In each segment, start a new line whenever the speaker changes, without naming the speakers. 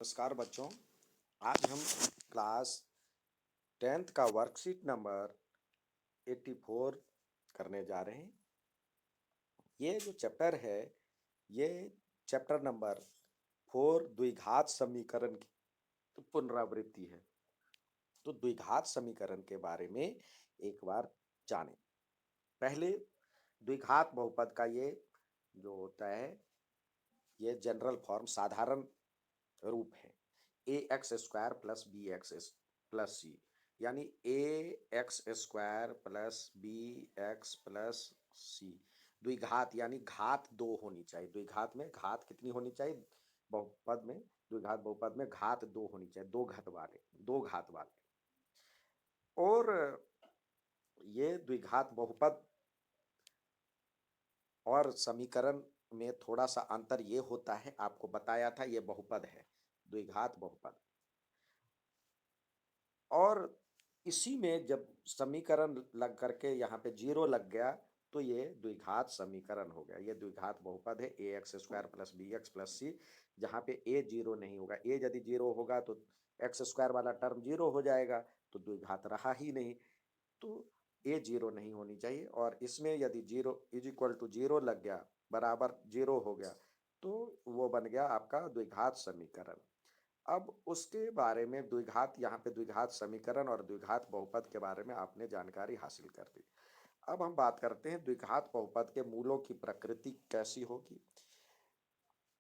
नमस्कार बच्चों। आज हम क्लास 10th का वर्कशीट नंबर 84 करने जा रहे हैं। ये जो चैप्टर है, ये चैप्टर नंबर 4 द्विघात समीकरण की पुनरावृत्ति है। तो द्विघात समीकरण के बारे में एक बार जानें। पहले द्विघात बहुपद का ये जो होता है, ये जनरल फॉर्म साधारण रूप है A X square plus B X plus C, यानी A X square plus B X plus C. द्विघात यानी घात दो होनी चाहिए। द्विघात में घात कितनी होनी चाहिए? बहुपद में, द्विघात बहुपद में घात दो होनी चाहिए, दो घात वाले। और ये द्विघात बहुपद और समीकरण में थोड़ा सा अंतर ये होता है, आपको बताया था, ये बहुपद है, द्विघात बहुपद। और इसी में जब समीकरण लग करके यहाँ पे जीरो लग गया तो ये द्विघात समीकरण हो गया। ये द्विघात बहुपद है A X square plus B X plus C, जहाँ पे ए जीरो नहीं होगा। ए यदि जीरो होगा तो एक्स स्क्वायर वाला टर्म जीरो हो जाएगा, तो द्विघात रहा ही नहीं। तो ए जीरो नहीं होनी चाहिए। और इसमें यदि zero is equal to zero लग गया, बराबर जीरो हो गया, तो वो बन गया आपका द्विघात समीकरण। अब उसके बारे में द्विघात, यहाँ पे द्विघात समीकरण और द्विघात बहुपद के बारे में आपने जानकारी हासिल कर ली। अब हम बात करते हैं द्विघात बहुपद के मूलों की प्रकृति कैसी होगी।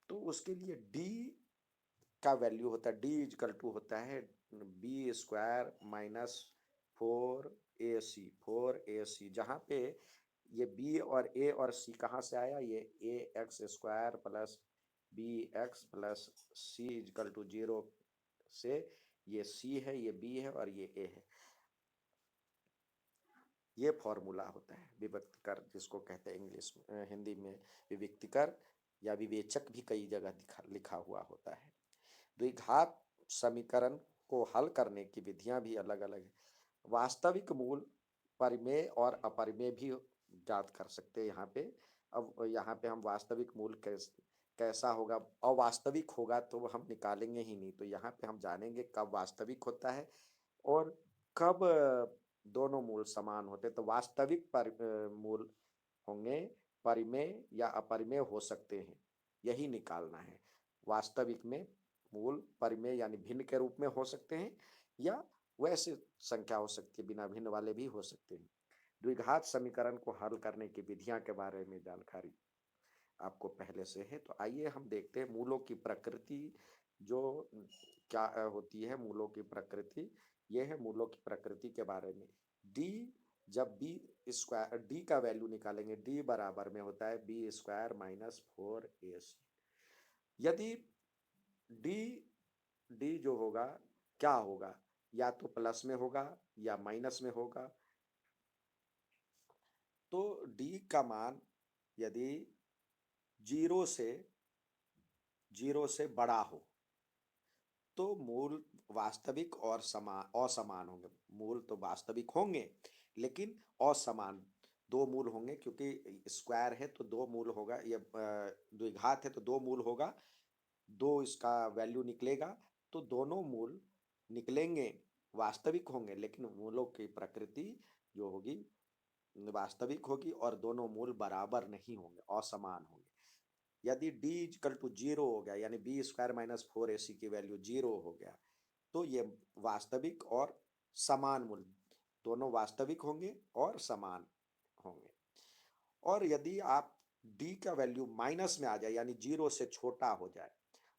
तो उसके लिए d का वैल्यू होता है, d इजकल टू होता है बी स्क्वायर माइनस 4ac, जहाँ पे ये b और a और c कहाँ से आया? ये A X square plus B X plus C equal to zero से ये c है, ये b है और ये a है। ये फॉर्मूला होता है विभक्ति कर, जिसको कहते हैं इंग्लिश में, हिंदी में विभक्ति कर या विवेचक भी कई जगह लिखा हुआ होता है। द्विघात समीकरण को हल करने की विधियां भी अलग अलग है। वास्तविक मूल परिमेय और अपरिमेय भी ज्ञात कर सकते हैं यहाँ पे। अब यहाँ पे हम वास्तविक मूल कैसा होगा, अवास्तविक होगा तो हम निकालेंगे ही नहीं। तो यहाँ पे हम जानेंगे कब वास्तविक होता है और कब दोनों मूल समान होते। तो वास्तविक मूल होंगे, परिमेय या अपरिमेय हो सकते हैं, यही निकालना है। वास्तविक में मूल परिमेय यानी भिन्न के रूप में हो सकते हैं, या वैसे संख्या हो सकती है, बिना भिन्न वाले भी हो सकते हैं। द्विघात समीकरण को हल करने की विधियां के बारे में जानकारी आपको पहले से है। तो आइए हम देखते हैं मूलों की प्रकृति जो क्या होती है। मूलों की प्रकृति, यह है मूलों की प्रकृति के बारे में। डी, जब बी स्क्वायर, डी का वैल्यू निकालेंगे, डी बराबर में होता है बी स्क्वायर माइनस 4ac। यदि डी डी जो होगा, क्या होगा? या तो प्लस में होगा या माइनस में होगा। तो डी का मान यदि जीरो से बड़ा हो तो मूल वास्तविक और असमान होंगे। मूल तो वास्तविक होंगे लेकिन असमान, दो मूल होंगे, क्योंकि स्क्वायर है तो दो मूल होगा, ये द्विघात है तो दो मूल होगा, दो इसका वैल्यू निकलेगा। तो दोनों मूल निकलेंगे, वास्तविक होंगे, लेकिन मूलों की प्रकृति जो होगी वास्तविक होगी और दोनों मूल बराबर नहीं होंगे, असमान होंगे। यदि d इक्वल टू जीरो हो गया, यानी बी स्क्वायर माइनस 4ac की वैल्यू जीरो हो गया, तो ये वास्तविक और समान मूल, दोनों वास्तविक होंगे और समान होंगे। और यदि आप d का वैल्यू माइनस में आ जाए, यानी जीरो से छोटा हो जाए,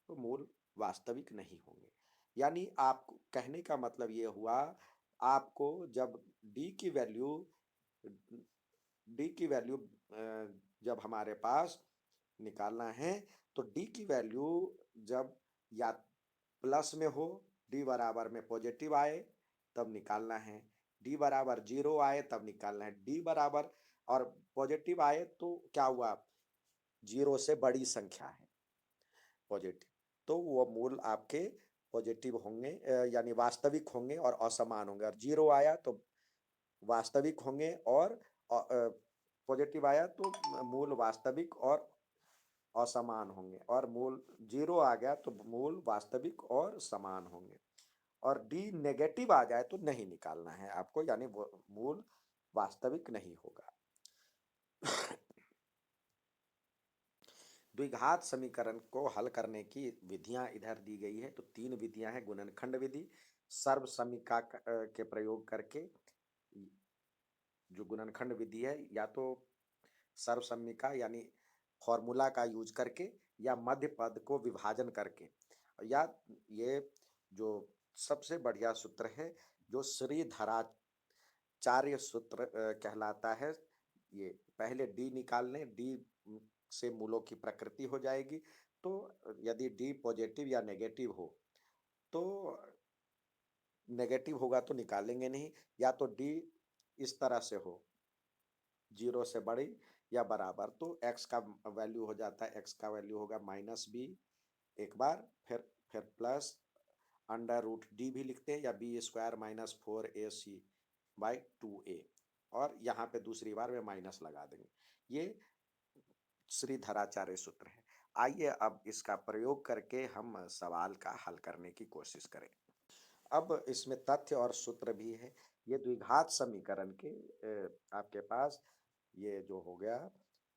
तो मूल वास्तविक नहीं होंगे। यानी आपको कहने का मतलब ये हुआ, आपको जब d की वैल्यू जब हमारे पास निकालना है, तो d की वैल्यू जब या प्लस में हो, d बराबर में पॉजिटिव आए तब निकालना है, d बराबर जीरो आए तब निकालना है। d बराबर और पॉजिटिव आए तो क्या हुआ? जीरो से बड़ी संख्या है पॉजिटिव, तो वो मूल आपके पॉजिटिव होंगे, यानी वास्तविक होंगे और असमान होंगे। और जीरो आया तो वास्तविक होंगे और पॉजिटिव आया तो मूल वास्तविक और असमान होंगे, और मूल 0 आ गया तो मूल वास्तविक और समान होंगे। और डी नेगेटिव आ जाए तो नहीं निकालना है आपको, यानी वो मूल वास्तविक नहीं होगा। द्विघात समीकरण को हल करने की विधियां इधर दी गई है। तो 3 विधियां हैं: गुणनखंड विधि, सर्व समीका के प्रयोग करके। जो गुणनखंड विधि है, या तो सर्व समीका यानी फॉर्मूला का यूज करके, या मध्य पद को विभाजन करके, या ये जो सबसे बढ़िया सूत्र है जो श्रीधराचार्य सूत्र कहलाता है। ये पहले डी निकाल लें, डी से मूलों की प्रकृति हो जाएगी। तो यदि डी पॉजिटिव या नेगेटिव हो, तो नेगेटिव होगा तो निकालेंगे नहीं, या तो डी इस तरह से हो, 0 से बड़ी या बराबर, तो x का वैल्यू हो जाता है, x का वैल्यू होगा -b एक बार, फिर प्लस अंडर रूट डी भी लिखते हैं, या b² - 4ac/2a, और यहाँ पे दूसरी बार में माइनस लगा देंगे। ये श्रीधराचार्य सूत्र है। आइए अब इसका प्रयोग करके हम सवाल का हल करने की कोशिश करें। अब इसमें तथ्य और सूत्र भी है। ये द्विघात समीकरण के आपके पास ये जो हो गया,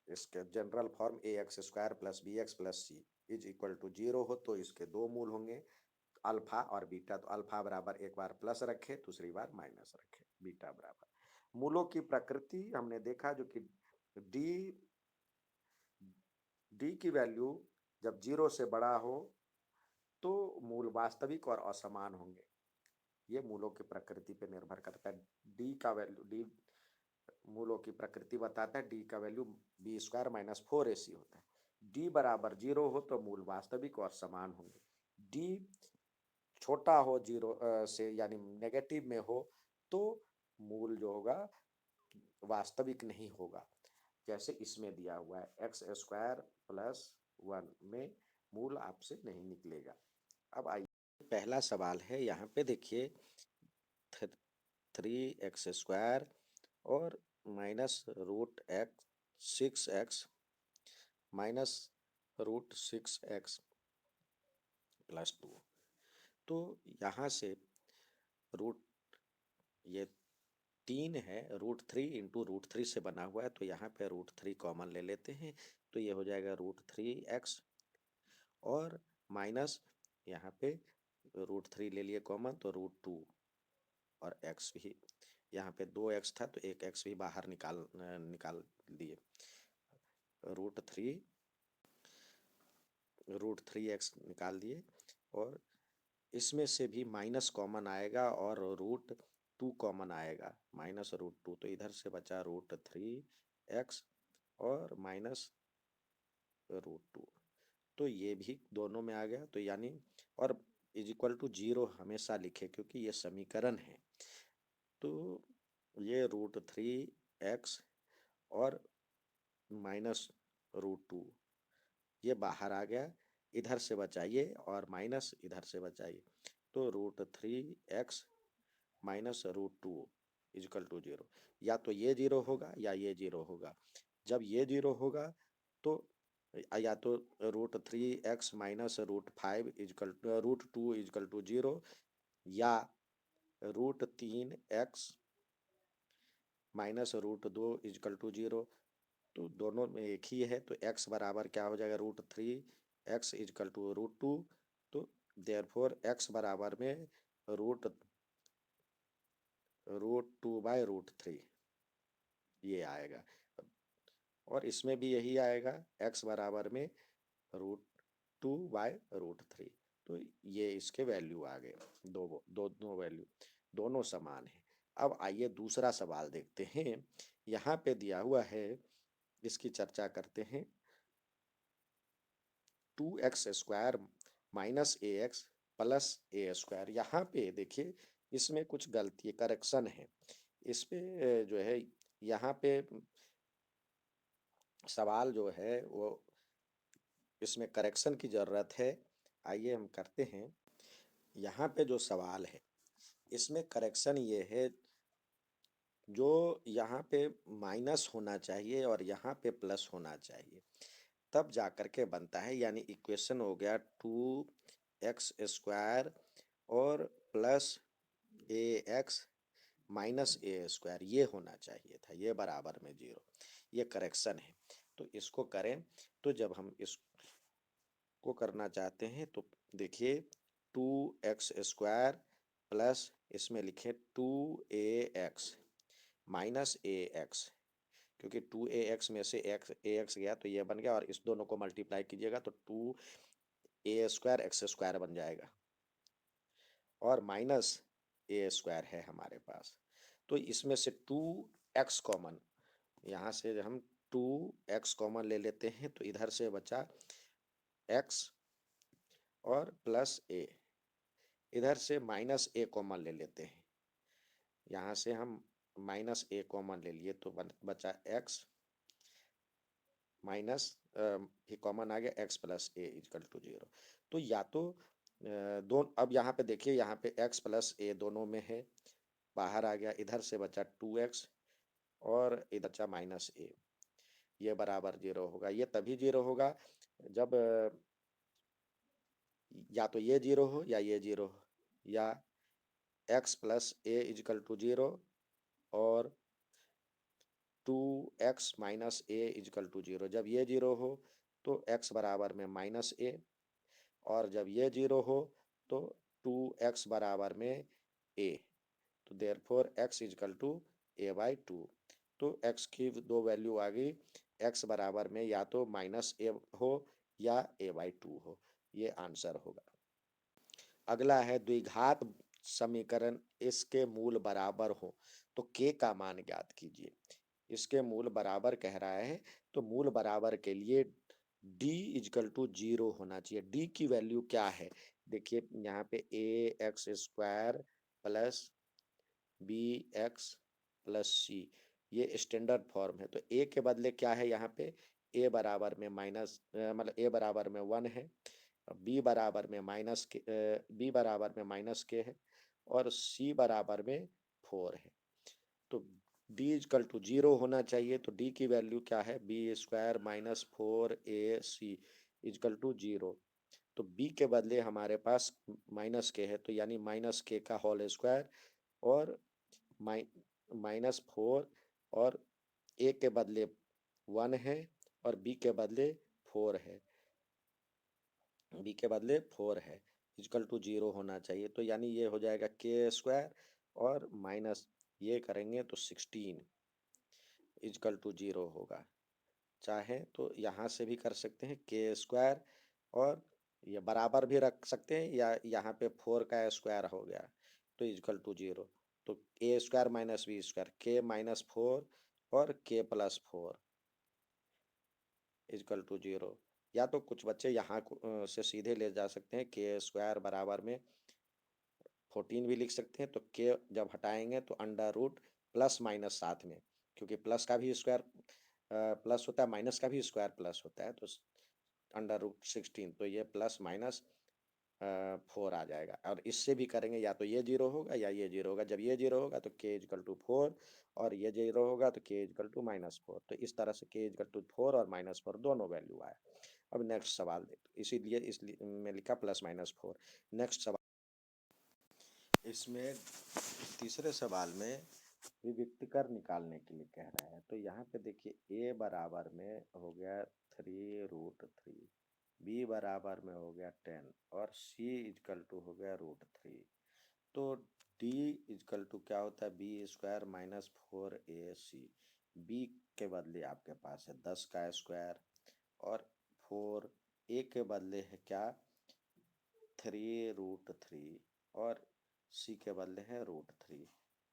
इसके general form ax² + bx + c is equal to 0 हो तो इसके 2 मूल होंगे, अल्फा और बीटा। तो अल्फा बराबर एक बार प्लस रखे, दूसरी बार माइनस रखे, बीटा बराबर। मूलों की प्रकृति हमने देखा, जो कि डी डी की वैल्यू जब 0 से बड़ा हो तो मूल वास्तविक और असमान होंगे। ये मूलों की प्रकृति पे निर्भर करता है। डी का वैल्यू, डी मूलों की प्रकृति बताता है, डी का वैल्यू b² - 4ac होता है। डी बराबर 0 हो तो मूल वास्तविक और समान होंगे। डी छोटा हो 0 से, यानी नेगेटिव में हो, तो मूल जो होगा वास्तविक नहीं होगा। जैसे इसमें दिया हुआ है x² + 1 में मूल आपसे नहीं निकलेगा। अब आइए पहला सवाल है, यहाँ पे देखिए 3x² और -√6x -√6x + 2। तो यहाँ से रूट ये 3 है, √3 × √3 से बना हुआ है, तो यहाँ पे √3 कॉमन ले लेते हैं, तो ये हो जाएगा √3x, और माइनस यहाँ पे √3 ले लिए कॉमन, तो √2, और x भी यहाँ पे 2x था तो एक x भी बाहर निकाल दिए। √3x निकाल दिए, और इसमें से भी माइनस कॉमन आएगा और √2 कॉमन आएगा, -√2, तो इधर से बचा √3x और -√2, तो ये भी दोनों में आ गया। तो यानी, और इज इक्वल टू 0 हमेशा लिखे क्योंकि ये समीकरण है। तो ये √3x और -√2 ये बाहर आ गया, इधर से बचाइए, और माइनस इधर से बचाइए, तो √3x - √2 इज इक्वल टू 0। या तो ये 0 होगा या ये 0 होगा। जब ये 0 होगा तो या तो √3x - √5 is equal √2 is equal to 0, या √3x - √2 इज इक्वल टू 0। तो दोनों में एक ही है, तो x बराबर क्या हो जाएगा, √3x इज इक्वल टू √2। तो देयरफॉर x बराबर में √2/√3 ये आएगा, और इसमें भी यही आएगा, x बराबर में √2/√3। तो ये इसके वैल्यू आ गए, दोनों वैल्यू दोनों समान है। अब आइए दूसरा सवाल देखते हैं। यहाँ पे दिया हुआ है, इसकी चर्चा करते हैं। 2x² - ax + a²। यहाँ पे देखिए, इसमें कुछ गलती, करेक्शन है। इस पे जो है, यहाँ पे सवाल जो है वो, इसमें करेक्शन की ज़रूरत है। आइए हम करते हैं। यहाँ पे जो सवाल है, इसमें करेक्शन ये है, जो यहाँ पे माइनस होना चाहिए और यहाँ पे प्लस होना चाहिए। तब जा करके बनता है। यानी इक्वेशन हो गया 2x² और प्लस ax माइनस a², ये होना चाहिए था, ये बराबर में 0। ये करेक्शन है। तो इसको करें, तो जब हम इसको करना चाहते हैं तो देखिए 2x² प्लस इसमें लिखे 2ax माइनस ax, क्योंकि 2ax में से ax गया तो ये बन गया, और इस दोनों को मल्टीप्लाई कीजिएगा तो 2a² x² बन जाएगा, और माइनस a² है हमारे पास। तो इसमें से 2x कॉमन, यहाँ से हम 2x कॉमन ले लेते हैं, तो इधर से बचा x और प्लस a, इधर से माइनस a कॉमन ले लेते हैं, यहाँ से हम माइनस a कॉमन ले लिए तो बचा x माइनस भी कॉमन आ गया, x plus a equal to 0। तो या तो अब यहाँ पे देखिए, यहाँ पे x प्लस a दोनों में है, बाहर आ गया, इधर से बचा 2x और इधर बचा माइनस a, ये बराबर 0 होगा। ये तभी 0 होगा जब या तो ये 0 हो या ये 0 हो, या x plus a equal to 0 और 2x minus a equal to 0। जब ये 0 हो तो x बराबर में माइनस a, और जब ये 0 हो तो 2x बराबर में a। तो therefore x equal to a/2। तो x की दो वैल्यू आ गई, x बराबर में या तो माइनस a हो या a/2 हो, ये आंसर होगा। अगला है द्विघात समीकरण, इसके मूल बराबर हो तो k का मान ज्ञात कीजिए। इसके मूल बराबर कह रहा है, तो मूल बराबर के लिए d इक्वल टू 0 होना चाहिए। d की वैल्यू क्या है, देखिए यहाँ पे ax² plus bx plus c, ये स्टैंडर्ड फॉर्म है। तो a के बदले क्या है, यहाँ पे a बराबर में मतलब a बराबर में 1 है, b बराबर में माइनस के है, और c बराबर में 4 है। तो d इक्वल टू 0 होना चाहिए। तो d की वैल्यू क्या है, b² minus 4ac equal to 0। तो b के बदले हमारे पास माइनस के है, तो यानी माइनस के का होल स्क्वायर, और माइनस 4, और a के बदले 1 है और b के बदले 4 है, b के बदले 4 है, इक्वल टू 0 होना चाहिए। तो यानी ये हो जाएगा k² और माइनस ये करेंगे तो 16 इक्वल टू 0 होगा। चाहे तो यहाँ से भी कर सकते हैं k², और ये बराबर भी रख सकते हैं, या यहाँ पे 4 का स्क्वायर हो गया तो इक्वल टू 0। तो a² minus b², k minus 4 और k प्लस 4 इक्वल टू 0। या तो कुछ बच्चे यहाँ से सीधे ले जा सकते हैं, k² बराबर में 14 भी लिख सकते हैं। तो k जब हटाएंगे तो अंडर रूट प्लस माइनस साथ में, क्योंकि प्लस का भी स्क्वायर प्लस होता है, माइनस का भी स्क्वायर प्लस होता है, तो अंडर रूट 16, तो ये प्लस माइनस 4 आ जाएगा। और इससे भी करेंगे, या तो ये 0 होगा या ये 0 होगा। जब ये 0 होगा तो k इक्वल टू 4, और ये 0 होगा तो k इक्वल टू माइनस 4। तो इस तरह से k इक्वल टू 4 और माइनस 4 दोनों वैल्यू आए। अब नेक्स्ट सवाल देखते, इसीलिए में लिखा प्लस माइनस 4। नेक्स्ट सवाल, इसमें तीसरे सवाल में विविक्तकर निकालने के लिए कह रहा है। तो यहाँ पे देखिए a बराबर में हो गया 3√3, b बराबर में हो गया 10, और c इक्वल टू हो गया √3। तो d इक्वल टू क्या होता है, b² माइनस 4ac। b के बदले आपके पास है 10 का स्क्वायर, और 4 a के बदले है क्या 3√3, और c के बदले है √3।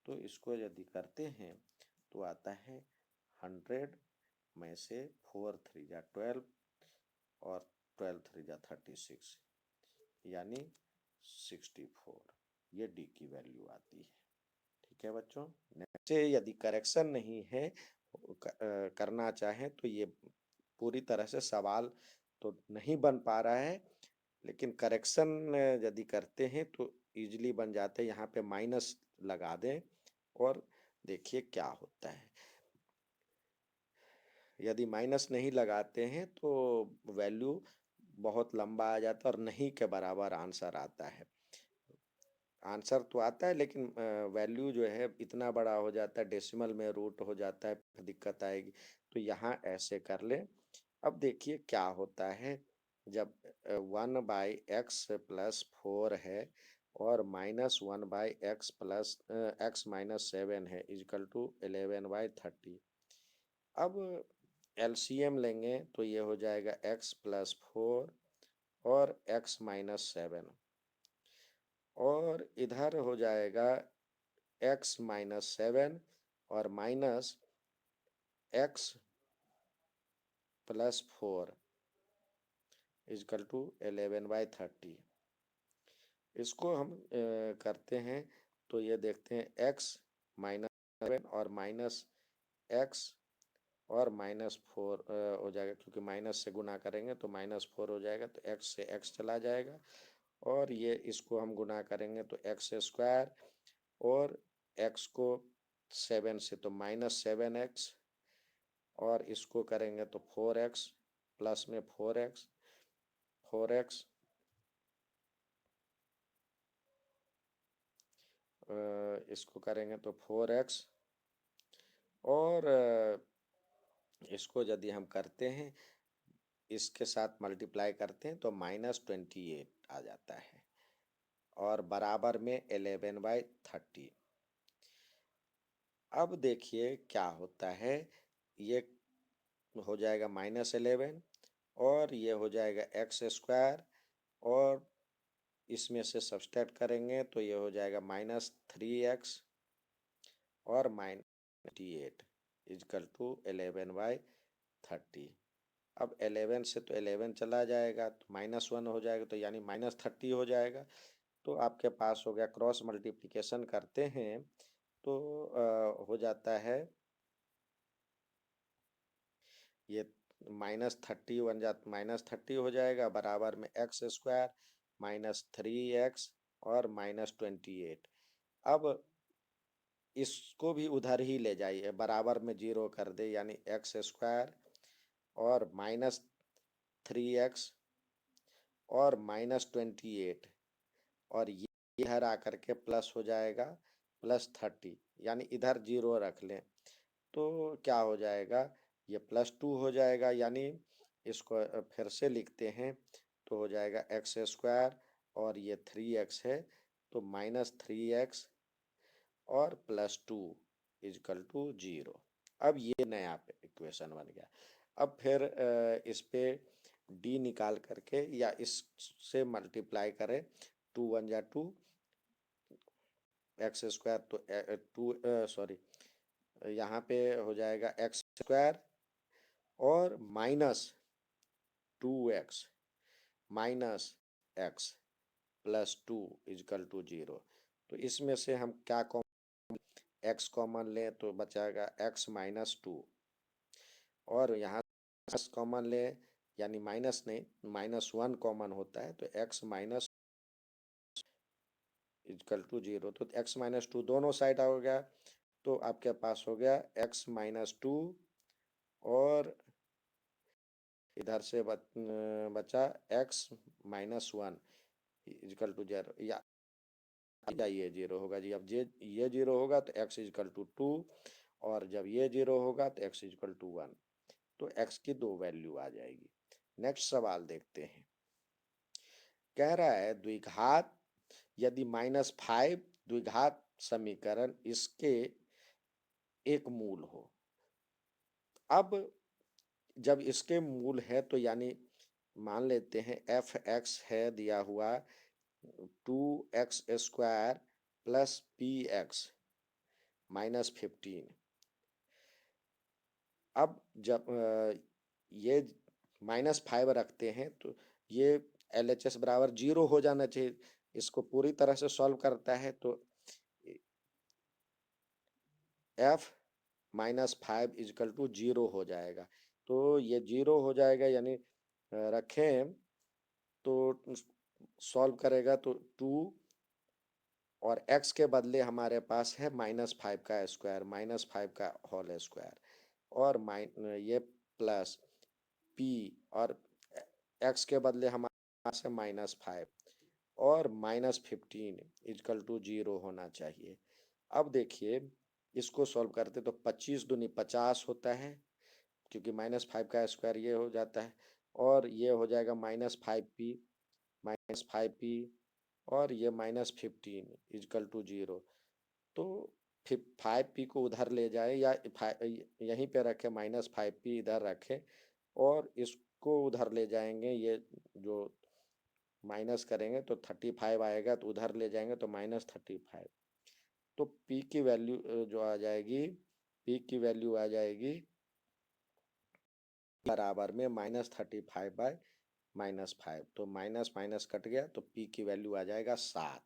तो इसको यदि करते हैं तो आता है 100 में से 4 3 जा 12, और 12 3 जा 36, यानी 64। ये डी की वैल्यू आती है। ठीक है बच्चों, नेक्स्ट यदि करेक्शन नहीं है करना चाहें तो ये पूरी तरह से सवाल तो नहीं बन पा रहा है, लेकिन करेक्शन यदि करते हैं तो इजीली बन जाते हैं। यहाँ पे माइनस लगा दें और देखिए क्या होता है। यदि माइनस नहीं लगाते हैं तो वैल्यू बहुत लंबा आ जाता है और नहीं के बराबर आंसर आता है। आंसर तो आता है लेकिन वैल्यू जो है इतना बड़ा हो जाता है, डेसिमल में रूट हो जाता है, फिर दिक्कत आएगी। तो यहाँ ऐसे कर ले। अब देखिए क्या होता है, जब 1/x+4 है और -1/x+x-7 है इक्वल टू 11/30। अब एलसीएम लेंगे तो ये हो जाएगा x+4 और x-7 और इधर हो जाएगा x-7 और -x+4 इक्वल टू 11/30। इसको हम करते हैं तो ये देखते हैं x-7 और -x और -4 हो जाएगा, क्योंकि माइनस से गुना करेंगे तो -4 हो जाएगा, तो x से x चला जाएगा और ये इसको हम गुना करेंगे तो x² और x को 7 से तो -7x और इसको करेंगे तो 4x प्लस में 4x इसको करेंगे तो 4x और इसको यदि हम करते हैं, इसके साथ मल्टीप्लाई करते हैं तो -28 आ जाता है और बराबर में 11/30। अब देखिए क्या होता है, ये हो जाएगा -11 और ये हो जाएगा x² और इसमें से सब्सट्रैक्ट करेंगे तो ये हो जाएगा -3x और -28 इक्वल टू 11/30। अब 11 से तो 11 चला जाएगा तो -1 हो जाएगा, तो यानी -30 हो जाएगा। तो आपके पास हो गया, क्रॉस मल्टीप्लिकेशन करते हैं तो हो जाता है ये -30 बन जाता, -30 हो जाएगा बराबर में x² -3x और -28। अब इसको भी उधर ही ले जाइए, बराबर में 0 कर दे, यानी x² और -3x और -28 और ये इधर आकर के प्लस हो जाएगा +30, यानी इधर 0 रख लें तो क्या हो जाएगा, ये +2 हो जाएगा, यानी इसको फिर से लिखते हैं तो हो जाएगा x² और ये 3x है तो -3x और +2 इक्वल टू 0। अब ये नया इक्वेशन बन गया। अब फिर इस पे d निकाल करके या इससे मल्टीप्लाई करें, 2 1 जा 2 x² तो 2 सॉरी यहाँ पे हो जाएगा x² और -2x -x +2 इक्वल टू 0। तो इसमें से हम क्या x कॉमन लें तो बचाएगा x -2 और यहाँ कॉमन लें, यानी माइनस नहीं -1 कॉमन होता है तो x माइनस इक्वल टू 0। तो x -2 दोनों साइड हो गया तो आपके पास हो गया x -2 और इधर से बचा x -1 इक्वल टू 0, या ये 0 होगा जी। अब ये 0 होगा तो x इक्वल टू 2 और जब ये 0 होगा तो x इक्वल टू 1। तो x की 2 वैल्यू आ जाएगी। नेक्स्ट सवाल देखते हैं। कह रहा है द्विघात यदि -5 द्विघात समीकरण इसके एक मूल हो। अब जब इसके मूल है तो यानी मान लेते हैं f(x) है दिया हुआ 2x² + px -15। अब जब ये -5 रखते हैं तो ये LHS बराबर 0 हो जाना चाहिए। इसको पूरी तरह से सॉल्व करता है तो f -5 इक्वल टू 0 हो जाएगा। तो ये 0 हो जाएगा, यानी रखें तो सॉल्व करेगा तो 2 और x के बदले हमारे पास है -5 का स्क्वायर, -5 का होल स्क्वायर और ये प्लस पी, और एक्स के बदले हमारे पास है -5 और -15 इक्वल टू 0 होना चाहिए। अब देखिए इसको सॉल्व करते तो 25 दूनी 50 होता है, क्योंकि -5 का स्क्वायर ये हो जाता है, और ये हो जाएगा -5p और ये -15 इक्वल टू 0। तो फिर 5p को उधर ले जाए या यहीं पे रखे, -5p इधर रखे और इसको उधर ले जाएंगे, ये जो माइनस करेंगे तो 35 आएगा, तो उधर ले जाएंगे तो -35। तो p की वैल्यू जो आ जाएगी, p की वैल्यू आ जाएगी बराबर में -35 बाय -5। तो माइनस माइनस कट गया तो p की वैल्यू आ जाएगा 7।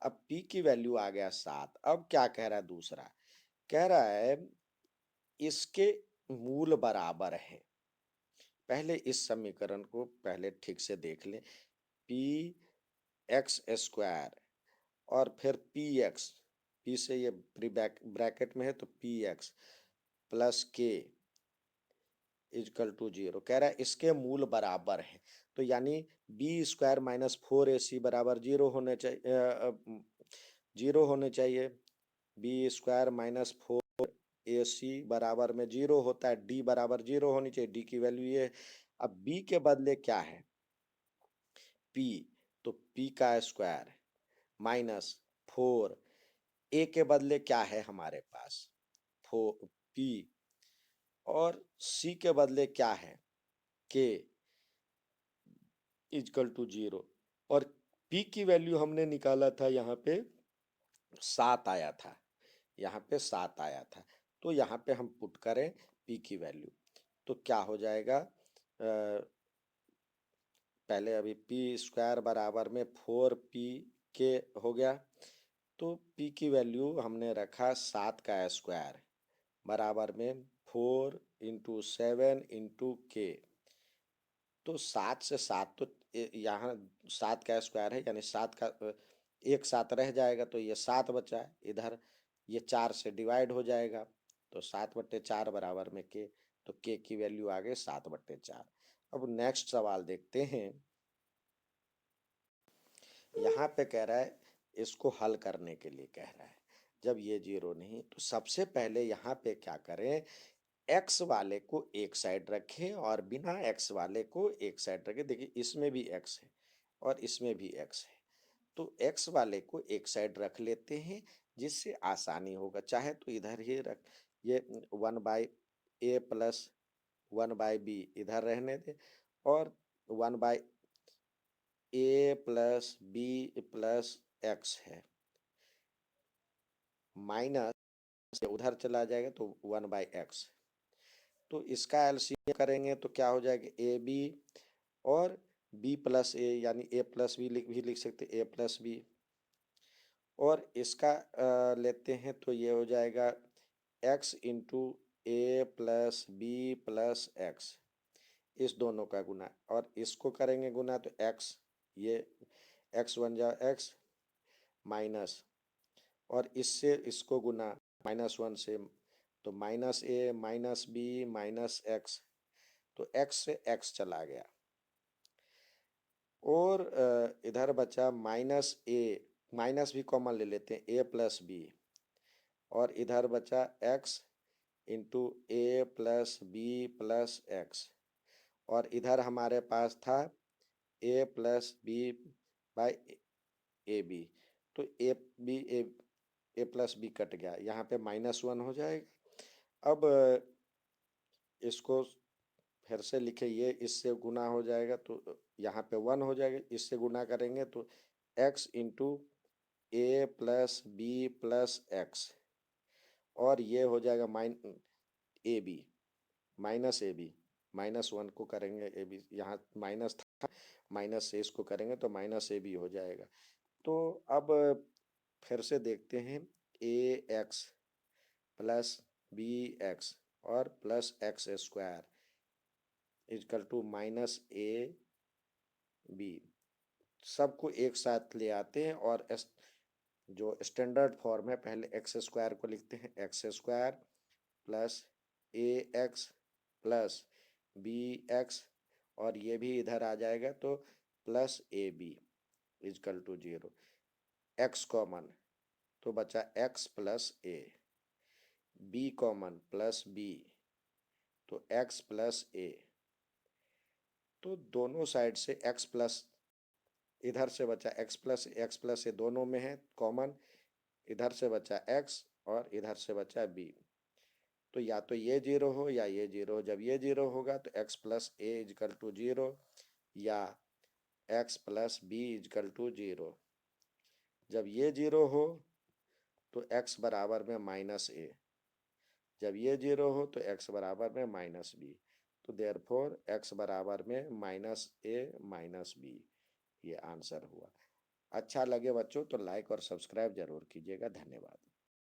अब p की वैल्यू आ गया 7। अब क्या कह रहा है दूसरा, कह रहा है इसके मूल बराबर है। पहले इस समीकरण को पहले ठीक से देख लें, पी एक्स स्क्वायर और फिर पी एक्स, पी से ये ब्रैकेट में है तो पी एक्स प्लस के इक्वल टू 0। कह रहा है इसके मूल बराबर है, तो यानी बी स्क्वायर -4ac बराबर 0 होने चाहिए, 0 होने चाहिए। बी स्क्वायर -4ac बराबर में 0 होता है, डी बराबर 0 होनी चाहिए, डी की वैल्यू ये है। अब बी के बदले क्या है, पी, तो पी का स्क्वायर -4, ए के बदले क्या है हमारे पास 4 पी, और सी के बदले क्या है के इक्वल टू 0। और पी की वैल्यू हमने निकाला था, यहाँ पे 7 आया था, यहाँ पे 7 आया था। तो यहाँ पे हम पुट करें पी की वैल्यू तो क्या हो जाएगा, पहले अभी पी स्क्वायर बराबर में 4p के हो गया, तो p की वैल्यू हमने रखा 7 का स्क्वायर बराबर में 4 इंटू 7 इंटू के। तो 7 से 7 तो यहाँ 7 का स्क्वायर है, यानी 7 का एक 7 रह जाएगा, तो ये 7 बचा, इधर ये 4 से डिवाइड हो जाएगा, तो 7/4 बराबर में के, तो के की वैल्यू आ गई 7/4। अब नेक्स्ट सवाल देखते हैं। यहाँ पे कह रहा है इसको हल करने के लिए कह रहा है, जब ये 0 नहीं, तो सबसे पहले यहाँ पे क्या करें, x वाले को एक साइड रखें और बिना x वाले को एक साइड रखें। देखिए इसमें भी x है और इसमें भी x है, तो x वाले को एक साइड रख लेते हैं, जिससे आसानी होगा। चाहे तो इधर ही रख, ये 1/a प्लस 1/b इधर रहने दे, और 1/a plus b plus x है, माइनस उधर चला जाएगा तो 1/x। तो इसका एलसीएम करेंगे तो क्या हो जाएगा, ए बी और बी प्लस ए, यानी ए प्लस बी भी लिख सकते, ए प्लस बी। और इसका लेते हैं तो ये हो जाएगा x into A plus B plus x, इस दोनों का गुना, और इसको करेंगे गुना तो x, ये x बन जाए x माइनस, और इससे इसको गुना -1 से, तो -a minus B minus X, तो x से x चला गया, और इधर बचा -a, माइनस भी कॉमन ले लेते हैं, a प्लस बी, और इधर बचा x into A plus B plus X, और इधर हमारे पास था a plus B by A B, तो ए प्लस बी कट गया, यहाँ पे -1 हो जाएगा। अब इसको फिर से लिखे, ये इससे गुना हो जाएगा तो यहाँ पे 1 हो जाएगा, इससे गुना करेंगे तो x into A plus B plus X, और ये हो जाएगा ए बी -1 को करेंगे ए बी, यहाँ माइनस था, माइनस से इसको करेंगे तो -ab हो जाएगा। तो अब फिर से देखते हैं, A X plus B X और plus X square equal to -a b, सबको एक साथ ले आते हैं, और जो स्टैंडर्ड फॉर्म है, पहले एक्स स्क्वायर को लिखते हैं, X square plus A X plus B X, और ये भी इधर आ जाएगा तो plus A B equal to 0। X common तो बचा X plus A, B common plus B तो एक्स प्लस ए। तो दोनों साइड से एक्स प्लस, इधर से बचा एक्स प्लस ए दोनों में है कॉमन, इधर से बचा एक्स और इधर से बचा बी। तो या तो ये 0 हो या ये 0 हो। जब ये 0 होगा तो X plus A equal to 0 या X plus B equal to 0। जब ये 0 हो तो एक्स बराबर में माइनस ए, जब ये 0 हो तो एक्स बराबर में माइनस बी। तो देयरफॉर एक्स बराबर में माइनस ए माइनस बी, ये आंसर हुआ। अच्छा लगे बच्चों तो लाइक और सब्सक्राइब जरूर कीजिएगा। धन्यवाद।